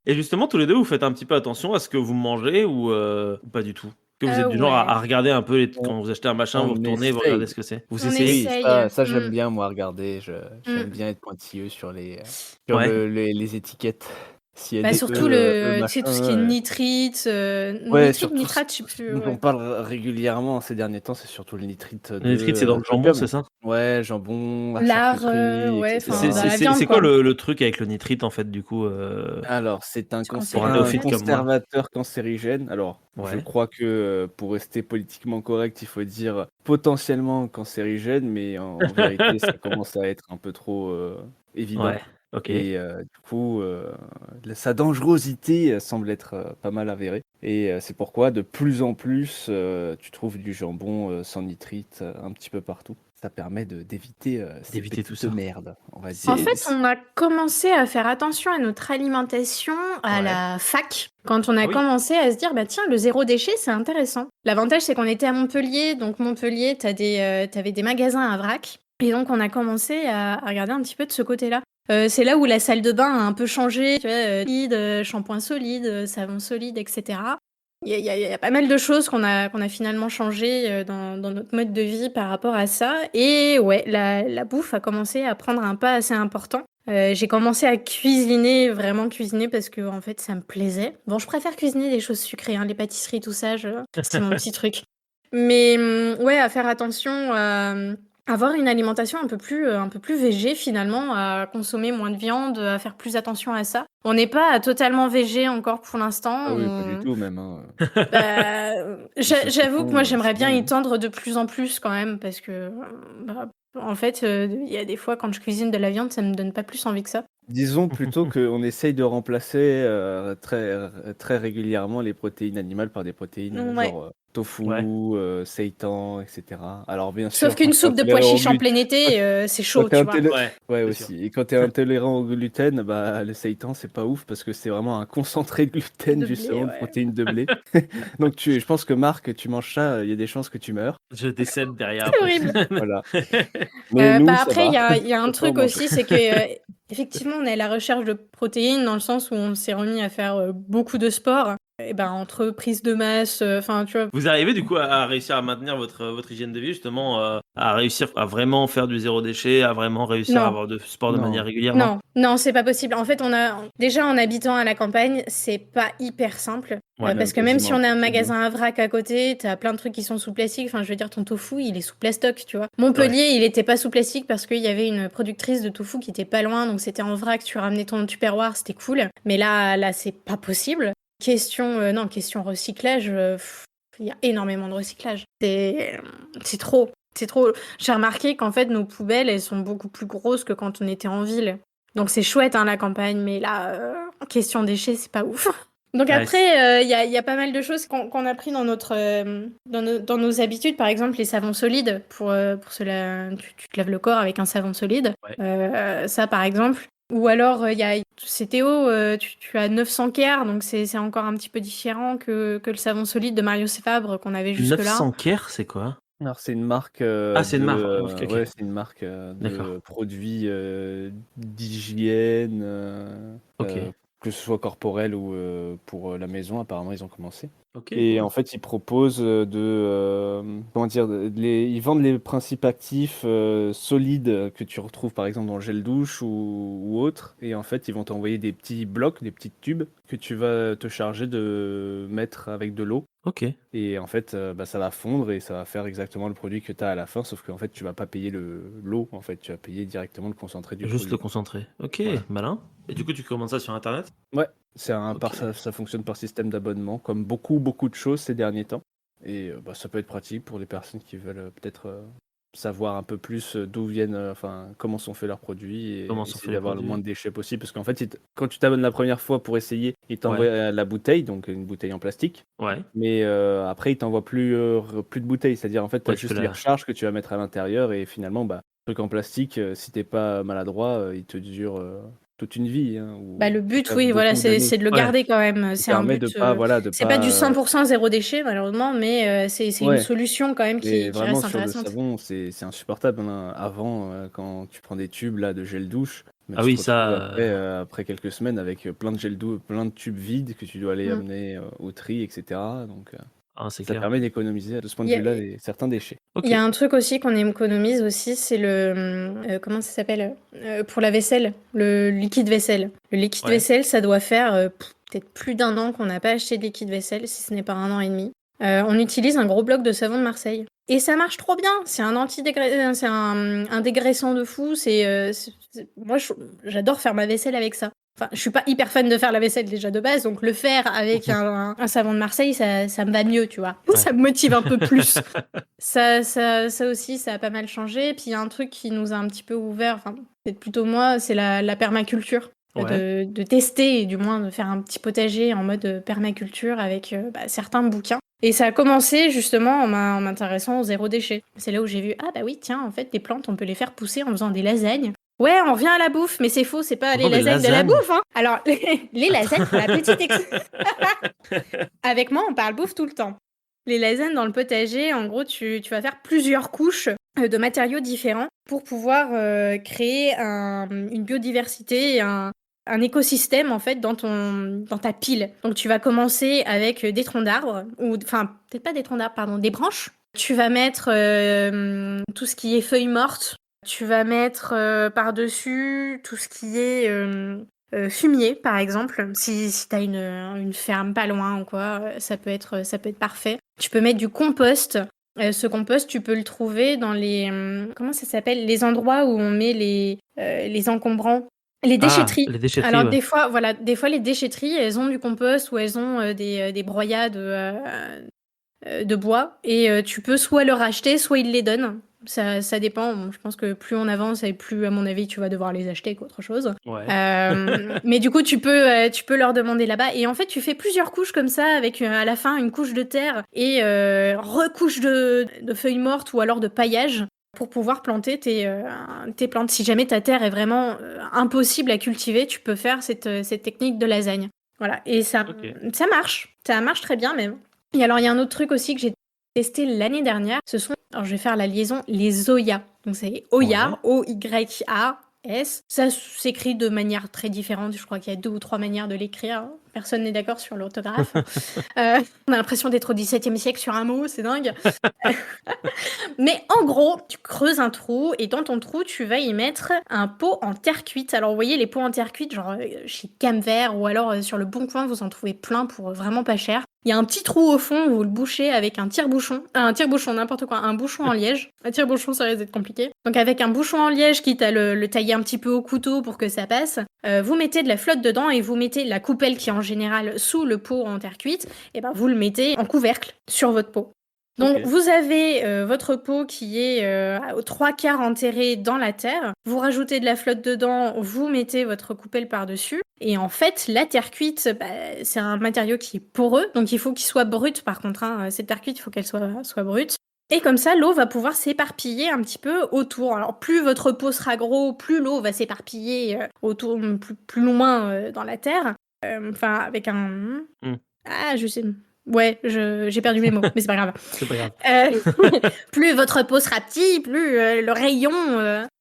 Et justement, tous les deux, vous faites un petit peu attention à ce que vous mangez ou pas du tout? Que vous êtes du genre à, Ouais, à regarder un peu On quand vous achetez un machin, vous on retournez, vous regardez essaye. ce que c'est. Vous on essayez? Oui, essaye. ça j'aime bien moi regarder, j'aime Mmh. bien être pointilleux sur Ouais. les étiquettes. S'il y a Bah, des surtout machin, tu sais, tout ce qui est nitrite, ouais, nitrite, surtout ce nitrate, je sais plus, dont on ouais. parle régulièrement ces derniers temps, c'est surtout le nitrite Le nitrite, c'est dans le jambon, c'est d'opium. ça? Ouais, jambon, la Lard, charcuterie, et ouais, C'est enfin, dans cetera. c'est la c'est viande, c'est quoi quoi. le truc avec le nitrite, en fait, du coup, Alors, c'est C'est pour un un néophyte cancérigène? comme moi? conservateur cancérigène. Alors, je Ouais. crois que, pour rester politiquement correct, il faut dire potentiellement cancérigène, mais en vérité, ça commence à être un peu trop, évident Ouais, OK. et du coup, sa dangerosité, semble être, pas mal avérée et c'est pourquoi de plus en plus, tu trouves du jambon, sans nitrite, un petit peu partout. Ça permet d'éviter, ces D'éviter tout petites ça. merdes, on va En dire. C'est fait, on a commencé à faire attention à notre alimentation à Ouais. la fac, quand on Ah a oui? commencé à se dire: «Bah, tiens, le zéro déchet, c'est intéressant». L'avantage, c'est qu'on était à Montpellier, donc Montpellier, tu avais des magasins à vrac et donc on a commencé à regarder un petit peu de ce côté-là. C'est là où la salle de bain a un peu changé, tu vois? Solide, shampoing solide, savon solide et cetera. Il y a pas mal de choses qu'on a finalement changé, dans notre mode de vie par rapport à ça et ouais, la bouffe a commencé à prendre un pas assez important. J'ai commencé à cuisiner, vraiment cuisiner parce que en fait, ça me plaisait. Bon, je préfère cuisiner des choses sucrées, hein, les pâtisseries, tout ça, c'est mon petit truc. Mais ouais, à faire attention à, avoir une alimentation un peu plus végé finalement, à consommer moins de viande, à faire plus attention à ça. On n'est pas totalement végé encore pour l'instant, Ah oui, pas du on tout même, hein, bah, les j'avoue que moi, saucissons, j'aimerais c'est bien bon, y hein. tendre de plus en plus quand même parce que, bah, en fait, il y a des fois quand je cuisine de la viande, ça me donne pas plus envie que ça. Disons plutôt qu'on essaye de remplacer, très régulièrement les protéines animales par des protéines, Ouais. genre, tofu, Ouais. seitan et cetera. Alors bien Sauf sûr, quand qu'une tu es soupe de pois intolérant au chiches en glut plein quand été, c'est quand chaud, tu es tu vois? Ouais, ouais c'est sûr. aussi et quand tu es intolérant au gluten, bah, le seitan, c'est pas ouf parce que c'est vraiment un concentré de gluten De blé, justement, de ouais. protéines de blé. Donc je pense que Marc, tu manges ça, il y a des chances que tu meurs. Je décède derrière C'est après. horrible. Voilà. Mais nous, Bah, ça après, va, il y a un on peut en truc manger. aussi, c'est que, effectivement, on est à la recherche de protéines dans le sens où on s'est remis à faire, beaucoup de sport et ben, entre prise de masse, enfin, tu vois? Vous arrivez du coup à réussir à maintenir votre hygiène de vie justement, à réussir à vraiment faire du zéro déchet, à vraiment réussir à Non. avoir de sport de manière Non. régulière, non? Non, non, c'est pas possible. En fait, déjà en habitant à la campagne, c'est pas hyper simple, Ouais. Même parce que même si quasiment on a un impossible, hein. magasin à vrac à côté, tu as plein de trucs qui sont sous plastique. Enfin, je veux dire, ton tofu, il est sous plastoc, tu vois? Ouais. Montpellier, il était pas sous plastique parce qu'il y avait une productrice de tofu qui était pas loin, donc c'était en vrac, tu ramenais ton tupperware, c'était cool. Mais là, c'est pas possible. Non, question recyclage, il y a énormément de recyclage. C'est trop, c'est trop. J'ai remarqué qu'en fait, nos poubelles, elles sont beaucoup plus grosses que quand on était en ville. Donc c'est chouette, hein, la campagne, mais là, question déchets, c'est pas ouf. Donc Ouais, après, il y a pas mal de choses qu'on a pris dans dans nos habitudes. Par exemple, les savons solides pour tu te laves le corps avec un savon solide. ouais. Ça, par exemple. Ou alors, c'est Théo, tu as 900 Care, donc c'est encore un petit peu différent que le savon solide de Mario Fabre qu'on avait jusque-là. 900 Care, c'est quoi? Alors c'est une marque, Ah, c'est une marque. OK, OK. ouais, c'est une marque, D'accord. de produits, d'hygiène, OK. que ce soit corporel ou, pour, la maison. Apparemment, ils ont commencé OK, et en cool. fait, ils proposent, comment dire? Ils vendent les principes actifs, solides, que tu retrouves, par exemple, dans le gel douche ou autre et en fait, ils vont t'envoyer des petits blocs, des petits tubes que tu vas te charger de mettre avec de l'eau OK. et en fait, bah, ça va fondre et ça va faire exactement le produit que tu as à la fin, sauf qu'en fait, tu vas pas payer l'eau, en fait, tu vas payer directement le concentré du Juste le produit. concentré. OK, Voilà. malin. Et du coup, tu commandes ça sur internet? Ouais, OK. ça fonctionne par système d'abonnement, comme beaucoup de choses ces derniers temps et bah, ça peut être pratique pour les personnes qui veulent, peut-être, savoir un peu plus, d'où viennent, enfin, comment sont faits leurs produits Comment et sont essayer faits les d'avoir le moins produits? de déchets possible. Parce qu'en fait, quand tu t'abonnes la première fois pour essayer, ils t'envoient, Ouais. la bouteille, donc une bouteille en plastique. Ouais. Mais après, ils t'envoient plus de bouteilles. C'est-à-dire, en fait, tu as Ouais, tu peux juste les la recharges que tu vas mettre à l'intérieur et finalement, bah, truc en plastique, si tu pas maladroit, il te dure, toute une vie, hein, Bah, ou le en tout but, cas oui, voilà, beaucoup d'années. c'est de le Ouais. garder quand même. Qui C'est un permet but. de pas, voilà, de C'est pas du pas. 100% zéro déchet, malheureusement, mais c'est une Ouais, solution quand même mais qui vraiment reste sur le intéressante. savon, c'est insupportable, hein. Avant, quand tu prends des tubes là de gel douche, bah, Ah tu te oui, retrouves ça, après quelques semaines avec plein de tubes vides que tu dois aller Mm. amener au tri, etc. Donc c'est ça clair. permet d'économiser de ce point Il de y a, vue-là certains déchets. il y OK. a un truc aussi qu'on économise aussi, c'est comment ça s'appelle? Pour la vaisselle, le liquide vaisselle. Le liquide Ouais. vaisselle, ça doit faire peut-être plus d'un an qu'on n'a pas acheté de liquide vaisselle, si ce n'est pas un an et demi. On utilise un gros bloc de savon de Marseille. Et ça marche trop bien. C'est c'est un dégraissant de fou. Moi, j'adore faire ma vaisselle avec ça. Enfin, je suis pas hyper fan de faire la vaisselle déjà de base, donc le faire avec un savon de Marseille, ça me va mieux, tu vois. Ouais. Ça me motive un peu plus. Ça aussi, ça a pas mal changé. Puis il y a un truc qui nous a un petit peu ouvert, enfin, peut-être plutôt moi, c'est la permaculture. Ouais. De tester, et du moins de faire un petit potager en mode permaculture avec certains bouquins. Et ça a commencé justement en m'intéressant au zéro déchet. C'est là où j'ai vu, ah bah oui, tiens, en fait, des plantes, on peut les faire pousser en faisant des lasagnes. Ouais, on revient à la bouffe, mais c'est faux, c'est pas les Pendant des lasagnes de la lasagnes? bouffe, hein. Alors, les lasagnes, pour la petite avec moi, on parle bouffe tout le temps. Les lasagnes dans le potager, en gros, tu vas faire plusieurs couches de matériaux différents pour pouvoir créer une biodiversité et un écosystème en fait dans ta pile. Donc tu vas commencer avec des troncs d'arbres, ou enfin peut-être pas des troncs d'arbres, pardon, des branches. Tu vas mettre tout ce qui est feuilles mortes. Tu vas mettre par-dessus tout ce qui est fumier, par exemple. Si tu as une ferme pas loin ou quoi, ça peut être parfait. Tu peux mettre du compost. Ce compost, tu peux le trouver dans comment ça s'appelle? Les endroits où on met les encombrants. Les Ah, déchetteries. les déchetteries, Alors ouais. des fois les déchetteries, elles ont du compost ou elles ont des broyades de bois et tu peux soit le racheter, soit ils les donnent. Ça dépend. Bon, je pense que plus on avance et plus, à mon avis, tu vas devoir les acheter qu'autre chose. Ouais. Mais du coup, tu peux leur demander là-bas. Et en fait, tu fais plusieurs couches comme ça, avec à la fin une couche de terre et recouche de feuilles mortes ou alors de paillage pour pouvoir planter tes plantes. Si jamais ta terre est vraiment impossible à cultiver, tu peux faire cette technique de lasagne. Voilà. Et OK. ça marche. Ça marche très bien même. Et alors, il y a un autre truc aussi que j'ai testé l'année dernière. Alors je vais faire la liaison, les Oya. Donc c'est Ouais. Oya, O-Y-A-S. Ça s'écrit de manière très différente. Je crois qu'il y a 2 ou 3 manières de l'écrire. Personne n'est d'accord sur l'orthographe. On a l'impression d'être au XVIIe siècle sur un mot, c'est dingue. Mais en gros, tu creuses un trou et dans ton trou, tu vas y mettre un pot en terre cuite. Alors, vous voyez, les pots en terre cuite, genre chez Camvert ou alors sur le Bon Coin, vous en trouvez plein pour vraiment pas cher. Il y a un petit trou au fond, vous le bouchez avec un tire-bouchon. Un tire-bouchon, n'importe quoi, un bouchon en liège. Un tire-bouchon, ça risque d'être compliqué. Donc, avec un bouchon en liège, quitte à le tailler un petit peu au couteau pour que ça passe, vous mettez de la flotte dedans et vous mettez la coupelle qui est en général sous le pot en terre cuite, et ben vous le mettez en couvercle sur votre pot. Donc, OK. vous avez votre pot qui est aux 3/4 enterré dans la terre. Vous rajoutez de la flotte dedans, vous mettez votre coupelle par-dessus. Et en fait, la terre cuite, c'est un matériau qui est poreux, donc il faut qu'il soit brut par contre. Hein. Cette terre cuite, il faut qu'elle soit brute. Et comme ça, l'eau va pouvoir s'éparpiller un petit peu autour. Alors, plus votre pot sera gros, plus l'eau va s'éparpiller autour, plus loin dans la terre. Enfin, avec un... Mmh. Ah, je sais. Ouais, j'ai perdu mes mots, mais c'est pas grave. C'est pas grave. Plus votre pot sera petit, plus le rayon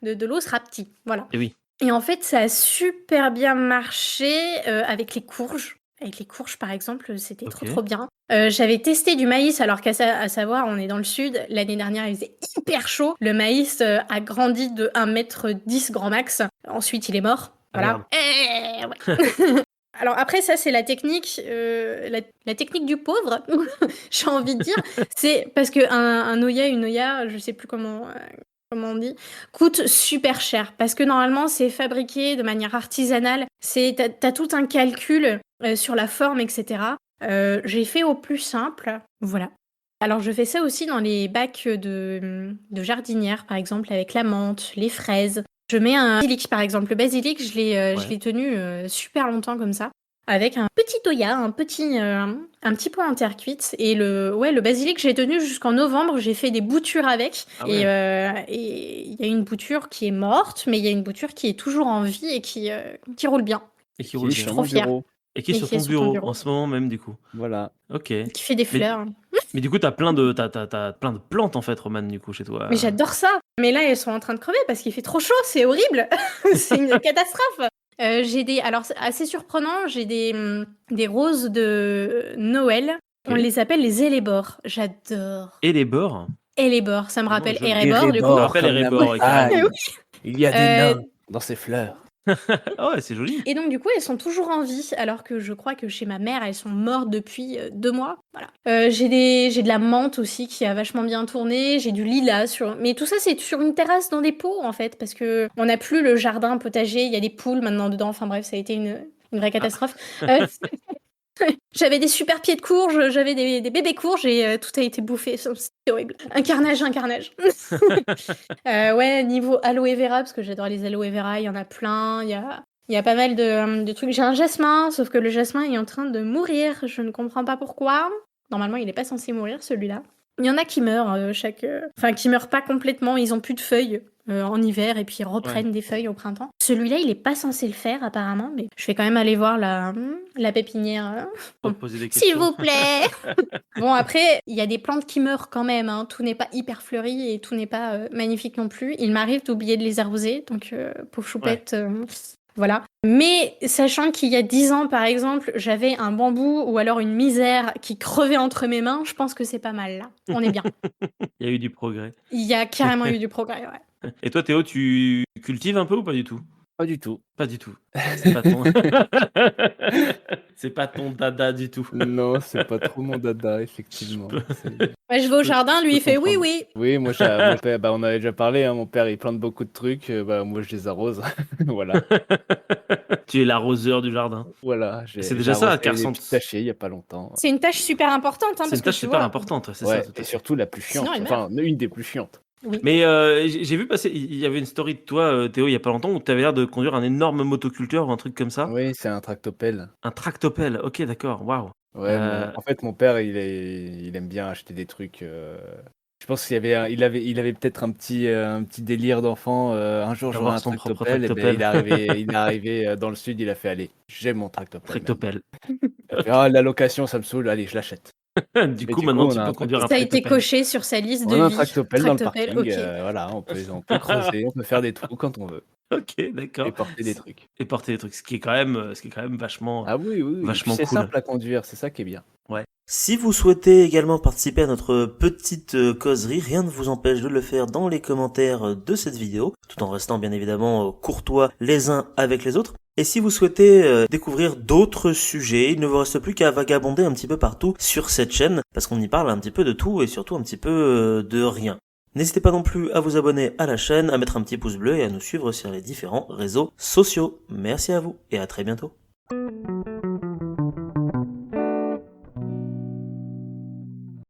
de l'eau sera petit. Voilà. Et oui. Et en fait, ça a super bien marché avec les courges. Avec les courges, par exemple, c'était trop OK. trop bien. J'avais testé du maïs, alors à savoir, on est dans le sud. L'année dernière, il faisait hyper chaud. Le maïs a grandi de 1,10 m grand max. Ensuite, il est mort. Ah Voilà. merde. Ouais. Alors après, ça, c'est la technique, la technique du pauvre, j'ai envie de dire. C'est parce qu'un Oya, une Oya, je sais plus comment on dit, coûte super cher. Parce que normalement, c'est fabriqué de manière artisanale. T'as tout un calcul sur la forme, etc. J'ai fait au plus simple. Voilà. Alors, je fais ça aussi dans les bacs de jardinière, par exemple, avec la menthe, les fraises. Je mets un basilic, par exemple. Le basilic, je l'ai Ouais. tenu super longtemps comme ça. avec un petit Toya, un petit pot en terre cuite. Et le basilic, j'ai tenu jusqu'en novembre. J'ai fait des boutures avec. Ah Et ouais. il y a une bouture qui est morte, mais il y a une bouture qui est toujours en vie et qui roule bien. Et qui Qui roule est Je suis sur bien. trop mon fière. bureau. Et qui est Et sur qui est ton sur ton bureau bureau. en ce moment même, du coup. Voilà. Ok. Qui fait des Mais, fleurs. mais du coup, t'as plein de plantes, en fait, Romane, du coup, chez toi. Mais j'adore ça. Mais là, elles sont en train de crever parce qu'il fait trop chaud. C'est horrible. C'est une catastrophe. Alors c'est assez surprenant, j'ai des roses de Noël. On Ok. les appelle les élébores. J'adore. Et les bords. Élébores, ça me Non, rappelle joli. Erebor du coup. Ça Erebor, rappelle comme les la bords, ouais, carrément. montagne. Oui. Il y a des Euh, nains dans ces fleurs. Ah ouais, c'est joli. Et donc du coup, elles sont toujours en vie, alors que je crois que chez ma mère, elles sont mortes depuis 2 mois. Voilà. J'ai de la menthe aussi qui a vachement bien tourné. J'ai du lilas mais tout ça c'est sur une terrasse dans des pots en fait, parce que on n'a plus le jardin potager. Il y a des poules maintenant dedans. Enfin bref, ça a été une vraie catastrophe. Euh, J'avais des super pieds de courge, j'avais des bébés courges et tout a été bouffé. C'était horrible. Un carnage, un carnage. Ouais, niveau aloe vera, parce que j'adore les aloe vera, il y en a plein. Il y a pas mal de trucs. J'ai un jasmin, sauf que le jasmin est en train de mourir. Je ne comprends pas pourquoi. Normalement, il n'est pas censé mourir, celui-là. Il y en a qui meurent Enfin, qui meurent pas complètement. Ils ont plus de feuilles en hiver et puis ils reprennent des feuilles au printemps. Celui-là, il est pas censé le faire apparemment, mais je vais quand même aller voir la pépinière. Pour te poser des S'il questions. vous plaît. Bon, après, il y a des plantes qui meurent quand même. Hein. Tout n'est pas hyper fleuri et tout n'est pas magnifique non plus. Il m'arrive d'oublier de les arroser, donc pauvre choupette. Voilà. Mais sachant qu'il y a 10 ans, par exemple, j'avais un bambou ou alors une misère qui crevait entre mes mains, je pense que c'est pas mal là. On est bien. Il y a eu du progrès. Il y a carrément eu du progrès, ouais. Et toi, Théo, tu cultives un peu ou pas du tout? Pas du tout. Pas du tout. C'est pas ton... C'est pas ton dada du tout. Non, c'est pas trop mon dada, effectivement. Ouais, je vais au jardin, lui il fait oui, comprendre. oui. Oui, moi, mon père, on avait déjà parlé, hein, mon père, il plante beaucoup de trucs, moi, je les arrose. Voilà. Tu es l'arroseur du jardin. Voilà, C'est déjà ça, arrosé car les sans- petits tachés il y a pas longtemps. C'est une tâche super importante, hein, C'est parce une que tâche tu super vois. importante, c'est Ouais, ça. Tout à et fait. surtout la plus chiante. Sinon, elle Enfin, une des plus chiantes. Oui. Mais j'ai vu passer, il y avait une story de toi, Théo, il y a pas longtemps, où tu avais l'air de conduire un énorme motoculteur ou un truc comme ça. Oui, c'est un tractopelle. Un tractopelle, ok, d'accord, waouh. Ouais, en fait, mon père, il aime bien acheter des trucs. Je pense qu'il y avait, il avait peut-être un petit délire d'enfant. Un jour, j'aurai D'avoir un son propre tractopelle. Et ben, tractopelle. il est arrivé dans le sud. Il a fait, allez, j'ai mon tractopelle. Tractopelle. Il a fait, ah, la location, ça me saule. Allez, je l'achète. Du coup, maintenant, tu on a peux un conduire un Ça a été tractopelle. coché sur sa liste de On a un vie. tractopelle dans le parking. ok. Voilà, on peut creuser, on peut faire des trous quand on veut Ok, d'accord. et porter des trucs. Et porter des trucs, ce qui est quand même vachement, Ah oui, oui, oui. Et puis vachement c'est cool. simple à conduire, c'est ça qui est bien. Ouais. Si vous souhaitez également participer à notre petite causerie, rien ne vous empêche de le faire dans les commentaires de cette vidéo, tout en restant bien évidemment courtois les uns avec les autres. Et si vous souhaitez découvrir d'autres sujets, il ne vous reste plus qu'à vagabonder un petit peu partout sur cette chaîne, parce qu'on y parle un petit peu de tout et surtout un petit peu de rien. N'hésitez pas non plus à vous abonner à la chaîne, à mettre un petit pouce bleu et à nous suivre sur les différents réseaux sociaux. Merci à vous et à très bientôt.